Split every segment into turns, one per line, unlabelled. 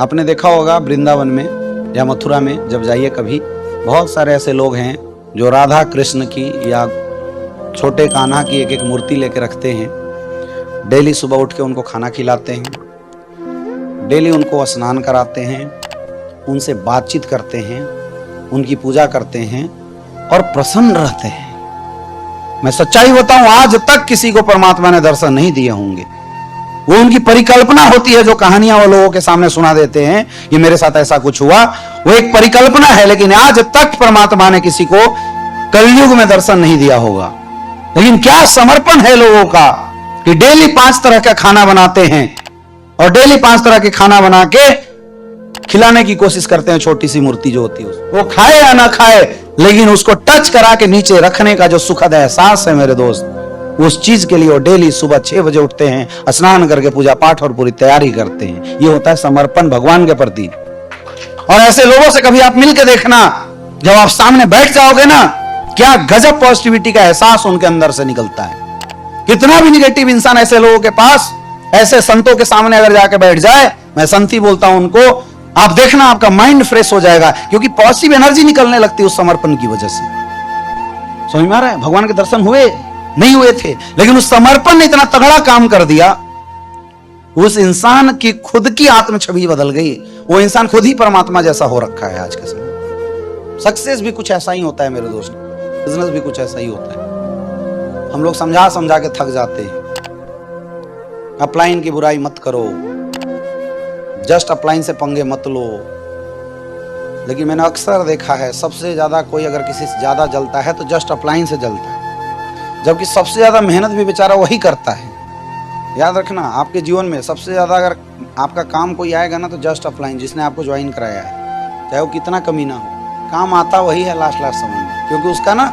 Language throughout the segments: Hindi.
आपने देखा होगा वृंदावन में या मथुरा में जब जाइए कभी, बहुत सारे ऐसे लोग हैं जो राधा कृष्ण की या छोटे कान्हा की एक एक मूर्ति लेके रखते हैं। डेली सुबह उठ के उनको खाना खिलाते हैं, डेली उनको स्नान कराते हैं, उनसे बातचीत करते हैं, उनकी पूजा करते हैं और प्रसन्न रहते हैं। मैं सच्चाई बताऊं, आज तक किसी को परमात्मा ने दर्शन नहीं दिए होंगे। वो उनकी परिकल्पना होती है, जो कहानियां वो लोगों के सामने सुना देते हैं, ये मेरे साथ ऐसा कुछ हुआ, वो एक परिकल्पना है। लेकिन आज तक परमात्मा ने किसी को कलयुग में दर्शन नहीं दिया होगा। लेकिन क्या समर्पण है लोगों का कि डेली 5 तरह का खाना बनाते हैं और डेली 5 तरह के खाना बना के खिलाने की कोशिश करते हैं। छोटी सी मूर्ति जो होती है वो खाए या ना खाए, लेकिन उसको टच करा के नीचे रखने का जो सुखद एहसास है मेरे दोस्त, उस चीज के लिए वो डेली सुबह 6 बजे उठते हैं, स्नान करके पूजा पाठ और पूरी तैयारी करते हैं। ये होता है समर्पण भगवान के प्रति। और ऐसे लोगों से कभी आप मिलकर देखना, जब आप सामने बैठ जाओगे ना, क्या गजब पॉजिटिविटी का एहसास उनके अंदर से निकलता है। कितना भी निगेटिव इंसान ऐसे लोगों के पास, ऐसे संतों के सामने अगर जाके बैठ जाए, मैं संत ही बोलता हूं उनको, आप देखना आपका माइंड फ्रेश हो जाएगा, क्योंकि पॉजिटिव एनर्जी निकलने लगती है उस समर्पण की वजह से। समझ में आ रहा है? भगवान के दर्शन हुए नहीं हुए थे, लेकिन उस समर्पण ने इतना तगड़ा काम कर दिया, उस इंसान की खुद की आत्म छवि बदल गई। वो इंसान खुद ही परमात्मा जैसा हो रखा है आज के समय। सक्सेस भी कुछ ऐसा ही होता है मेरे दोस्त, बिजनेस भी कुछ ऐसा ही होता है। हम लोग समझा समझा के थक जाते हैं। अपलाइन की बुराई मत करो, जस्ट अपलाइन से पंगे मत लो। लेकिन मैंने अक्सर देखा है, सबसे ज्यादा कोई अगर किसी से ज्यादा जलता है तो जस्ट अपलाइन से जलता है, जबकि सबसे ज्यादा मेहनत भी बेचारा वही करता है। याद रखना, आपके जीवन में सबसे ज्यादा अगर आपका काम कोई आएगा ना, तो जस्ट अपलाइन, जिसने आपको ज्वाइन कराया है, चाहे वो कितना कमीना हो, काम आता वही है लास्ट समय में, क्योंकि उसका ना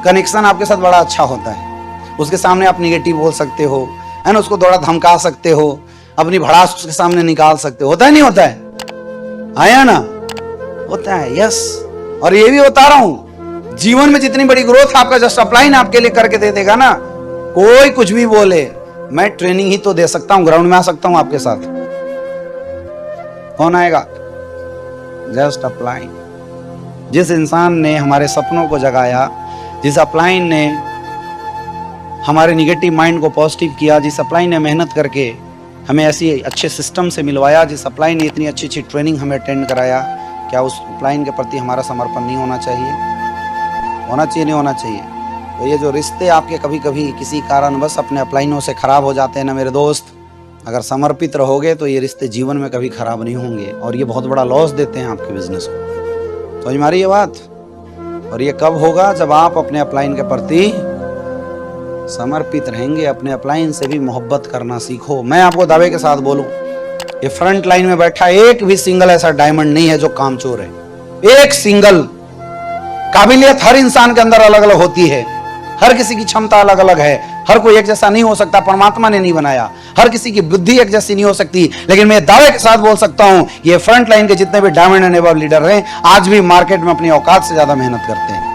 कनेक्शन आपके साथ बड़ा अच्छा होता है। उसके सामने आप निगेटिव बोल सकते हो, है ना, उसको थोड़ा धमका सकते हो, अपनी भड़ास उसके सामने निकाल सकते हो। होता है नहीं होता है? आया ना? होता है, यस। और ये भी बता रहा हूं, जीवन में जितनी बड़ी ग्रोथ आपका जस्ट अपलाइन आपके लिए करके दे देगा ना, कोई कुछ भी बोले, मैं ट्रेनिंग ही तो दे सकता हूं, ग्राउंड में आ सकता हूं आपके साथ। कौन आएगा? Just upline. जिस इंसान ने हमारे सपनों को जगाया, जिस अपलाइन ने हमारे निगेटिव माइंड को पॉजिटिव किया, जिस अपलाइन ने मेहनत करके हमें ऐसी अच्छे सिस्टम से मिलवाया, जिस अपलाइन ने इतनी अच्छी अच्छी ट्रेनिंग हमें अटेंड कराया, क्या उस अपलाइन के प्रति हमारा समर्पण नहीं होना चाहिए? होना चाहिए, नहीं होना चाहिए? तो ये जो रिश्ते आपके कभी कभी किसी कारणवश अपने अपलाइनों से खराब हो जाते हैं ना मेरे दोस्त, अगर समर्पित रहोगे तो ये रिश्ते जीवन में कभी खराब नहीं होंगे, और ये बहुत बड़ा लॉस देते हैं आपके बिजनेस को। समझ में आ रही है बात? और ये कब होगा? जब आप अपने अपलाइन के प्रति समर्पित रहेंगे, अपने अपलाइन से भी मोहब्बत करना सीखो। मैं आपको दावे के साथ बोलूं, ये फ्रंट लाइन में बैठा एक भी सिंगल ऐसा डायमंड नहीं है जो कामचोर है। एक सिंगल। काबिलियत हर इंसान के अंदर अलग अलग होती है, हर किसी की क्षमता अलग अलग है, हर कोई एक जैसा नहीं हो सकता, परमात्मा ने नहीं बनाया। हर किसी की बुद्धि एक जैसी नहीं हो सकती, लेकिन मैं दावे के साथ बोल सकता हूं, ये फ्रंट लाइन के जितने भी डायमंड एंड अबव लीडर हैं, आज भी मार्केट में अपनी औकात से ज्यादा मेहनत करते हैं।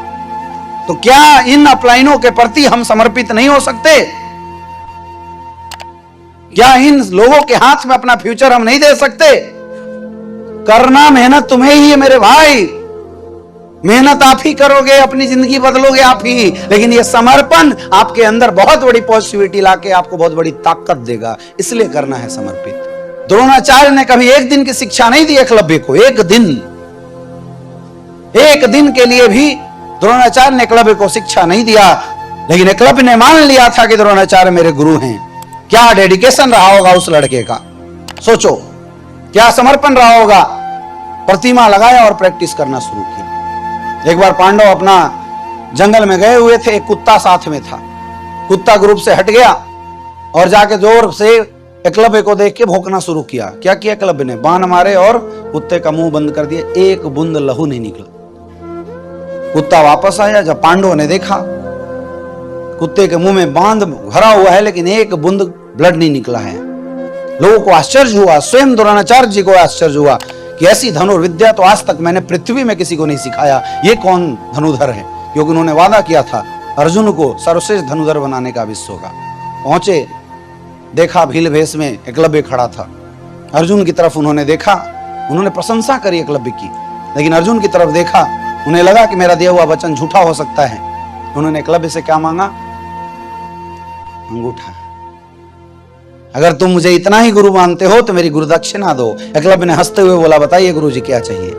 तो क्या इन अपलाइनों के प्रति हम समर्पित नहीं हो सकते? क्या इन लोगों के हाथ में अपना फ्यूचर हम नहीं दे सकते? करना मेहनत तुम्हें ही है मेरे भाई, मेहनत आप ही करोगे, अपनी जिंदगी बदलोगे आप ही, लेकिन ये समर्पण आपके अंदर बहुत बड़ी पॉजिटिविटी लाके आपको बहुत बड़ी ताकत देगा। इसलिए करना है समर्पित। द्रोणाचार्य ने कभी एक दिन की शिक्षा नहीं दी एकलव्य को, एक दिन के लिए भी द्रोणाचार्य ने एकलव्य को शिक्षा नहीं दिया, लेकिन एकलव्य ने मान लिया था कि द्रोणाचार्य मेरे गुरु हैं। क्या डेडिकेशन रहा होगा उस लड़के का, सोचो, क्या समर्पण रहा होगा। प्रतिमा लगाया और प्रैक्टिस करना शुरू किया। एक बार पांडव अपना जंगल में गए हुए थे, एक कुत्ता साथ में था। कुत्ता ग्रुप से हट गया और जाके जोर से एकलव्य को देख के भौंकना शुरू किया। क्या किया एकलव्य ने? बाण मारे और कुत्ते का मुंह बंद कर दिया, एक बूंद लहू नहीं निकला। कुत्ता वापस आया, जब पांडवों ने देखा कुत्ते के मुंह में बांध भरा हुआ है लेकिन एक बूंद ब्लड नहीं निकला है, लोगों को आश्चर्य हुआ। स्वयं द्रोणाचार्य जी को आश्चर्य हुआ कि ऐसी धनुर्विद्या तो आज तक मैंने पृथ्वी में किसी को नहीं सिखाया, ये कौन धनुधर है? क्योंकि उन्होंने वादा किया था अर्जुन को सर्वश्रेष्ठ धनुधर बनाने का विश्व का। पहुंचे, देखा भील भेष में एकलव्य खड़ा था। अर्जुन की तरफ उन्होंने देखा उन्होंने प्रशंसा करी एकलव्य की, लेकिन अर्जुन की तरफ देखा, उन्हें लगा कि मेरा दिया हुआ वचन झूठा हो सकता है। उन्होंने एकलव्य से क्या मांगा? अंगूठा। अगर तुम मुझे इतना ही गुरु मानते हो तो मेरी गुरु दक्षिणा दो। एकलव्य ने हंसते हुए बोला, बताइए गुरु जी क्या चाहिए?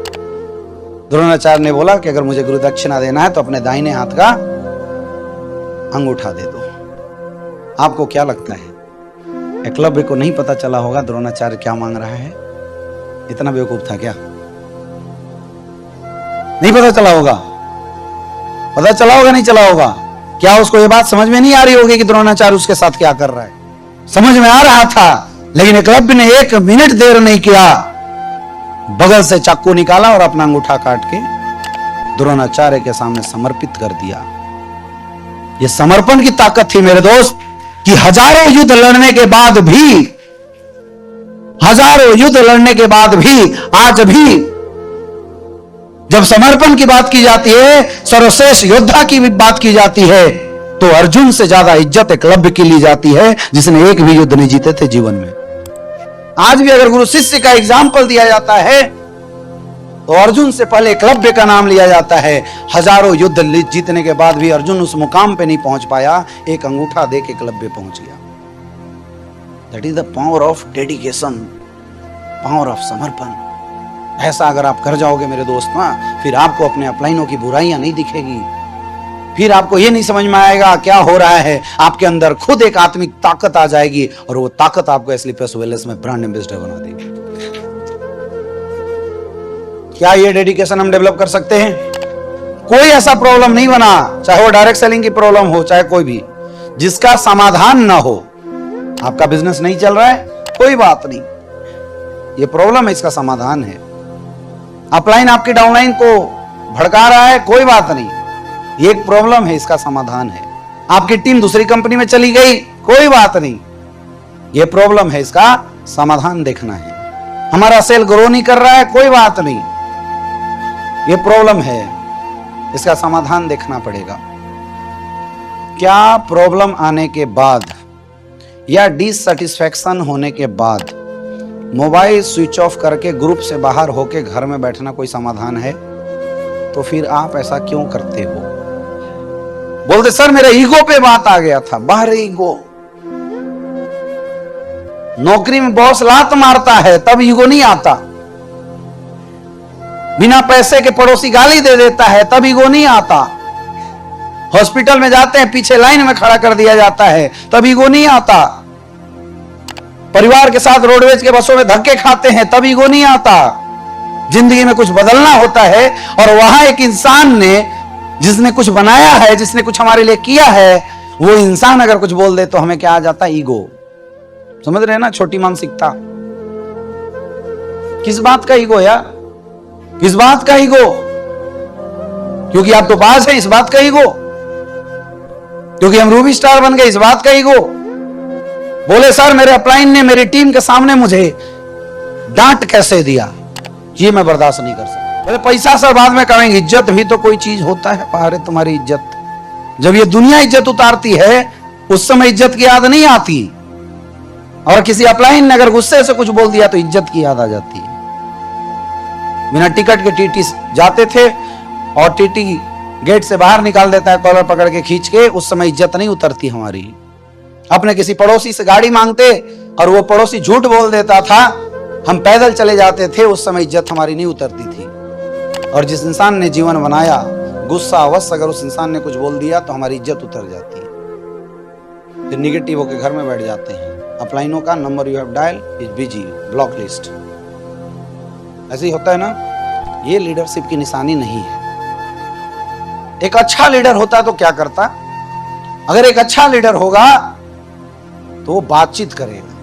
द्रोणाचार्य ने बोला कि अगर मुझे गुरु दक्षिणा देना है तो अपने दाहिने हाथ का अंगूठा दे दो। आपको क्या लगता है एकलव्य को नहीं पता चला होगा द्रोणाचार्य क्या मांग रहा है? इतना बेवकूफ था क्या? नहीं पता चला होगा? पता चला होगा नहीं चला होगा? क्या उसको ये बात समझ में नहीं आ रही होगी कि द्रोणाचार्य उसके साथ क्या कर रहा है? समझ में आ रहा था, लेकिन एकलव्य ने 1 मिनट देर नहीं किया, बगल से चाकू निकाला और अपना अंगूठा काट के द्रोणाचार्य के सामने समर्पित कर दिया। यह समर्पण की ताकत थी मेरे दोस्त, कि हजारों युद्ध लड़ने के बाद भी आज भी जब समर्पण की बात की जाती है, सर्वश्रेष्ठ योद्धा की भी बात की जाती है, तो अर्जुन से ज्यादा इज्जत एकलव्य की ली जाती है, जिसने एक भी युद्ध नहीं जीते थे जीवन में। आज भी अगर गुरु शिष्य का एग्जाम्पल दिया जाता है तो अर्जुन से पहले एकलव्य का नाम लिया जाता है। हजारों युद्ध जीतने के बाद भी अर्जुन उस मुकाम पे नहीं पहुंच पाया, एक अंगूठा दे के एकलव्य पहुंच गया। That is the power of dedication, power of समर्पण। ऐसा अगर आप कर जाओगे मेरे दोस्त ना, फिर आपको अपने अपलाइनों की बुराइयां नहीं दिखेगी, फिर आपको ये नहीं समझ में आएगा क्या हो रहा है। आपके अंदर खुद एक आत्मिक ताकत आ जाएगी और वो ताकत आपको एस्लीपियस वेलनेस में ब्रांड एम्बेसडर बना देगी। क्या ये डेडिकेशन हम डेवलप कर सकते हैं? कोई ऐसा प्रॉब्लम नहीं बना, चाहे वो डायरेक्ट सेलिंग की प्रॉब्लम हो, चाहे कोई भी, जिसका समाधान ना हो। आपका बिजनेस नहीं चल रहा है, कोई बात नहीं, ये प्रॉब्लम है, इसका समाधान है। अपलाइन आपकी डाउनलाइन को भड़का रहा है, कोई बात नहीं, ये एक प्रॉब्लम है, इसका समाधान है। आपकी टीम दूसरी कंपनी में चली गई, कोई बात नहीं, ये प्रॉब्लम है, इसका समाधान देखना है। हमारा सेल ग्रो नहीं कर रहा है, कोई बात नहीं, ये प्रॉब्लम है, इसका समाधान देखना पड़ेगा। क्या प्रॉब्लम आने के बाद या डिससैटिस्फैक्शन होने के बाद मोबाइल स्विच ऑफ करके ग्रुप से बाहर होके घर में बैठना कोई समाधान है? तो फिर आप ऐसा क्यों करते हो? बोलते सर मेरे ईगो पे बात आ गया था। बाहर ईगो, नौकरी में बॉस लात मारता है तब ईगो नहीं आता, बिना पैसे के पड़ोसी गाली दे देता है तब ईगो नहीं आता, हॉस्पिटल में जाते हैं पीछे लाइन में खड़ा कर दिया जाता है तब ईगो नहीं आता, परिवार के साथ रोडवेज के बसों में धक्के खाते हैं तब ईगो नहीं आता। जिंदगी में कुछ बदलना होता है और वहां एक इंसान ने, जिसने कुछ बनाया है, जिसने कुछ हमारे लिए किया है, वो इंसान अगर कुछ बोल दे तो हमें क्या आ जाता है? ईगो। समझ रहे हैं ना? छोटी मानसिकता। किस बात का ईगो यार? किस बात का ईगो? क्योंकि आप तो पास है, इस बात का ईगो? क्योंकि हम रूबी स्टार बन गए, इस बात का ईगो? बोले सर मेरे अपलाइन ने मेरी टीम के सामने मुझे डांट कैसे दिया, ये मैं बर्दाश्त नहीं कर सकता। बोले पैसा सर बाद में करेंगे, इज्जत भी तो कोई चीज होता है पारे तुम्हारी इज्जत। जब ये दुनिया इज्जत उतारती है उस समय इज्जत की याद नहीं आती, और किसी अपलाइन ने अगर गुस्से से कुछ बोल दिया तो इज्जत की याद आ जाती है। बिना टिकट के टीटी जाते थे और टीटी गेट से बाहर निकाल देता है कॉलर पकड़ के खींच के, उस समय इज्जत नहीं उतरती हमारी। अपने किसी पड़ोसी से गाड़ी मांगते और वो पड़ोसी झूठ बोल देता था, हम पैदल चले जाते थे, उस समय इज्जत हमारी नहीं उतरती थी। और जिस इंसान ने जीवन बनाया, गुस्सा अवश्य अगर उस इंसान ने कुछ बोल दिया तो हमारी इज्जत उतर जाती है, फिर निगेटिव होकर घर में बैठ जाते हैं। अपलाइनों का number you have dial is busy, block list. ऐसे ही होता है ना? ये लीडरशिप की निशानी नहीं है। एक अच्छा लीडर होता तो क्या करता? अगर एक अच्छा लीडर होगा तो वो बातचीत करेगा,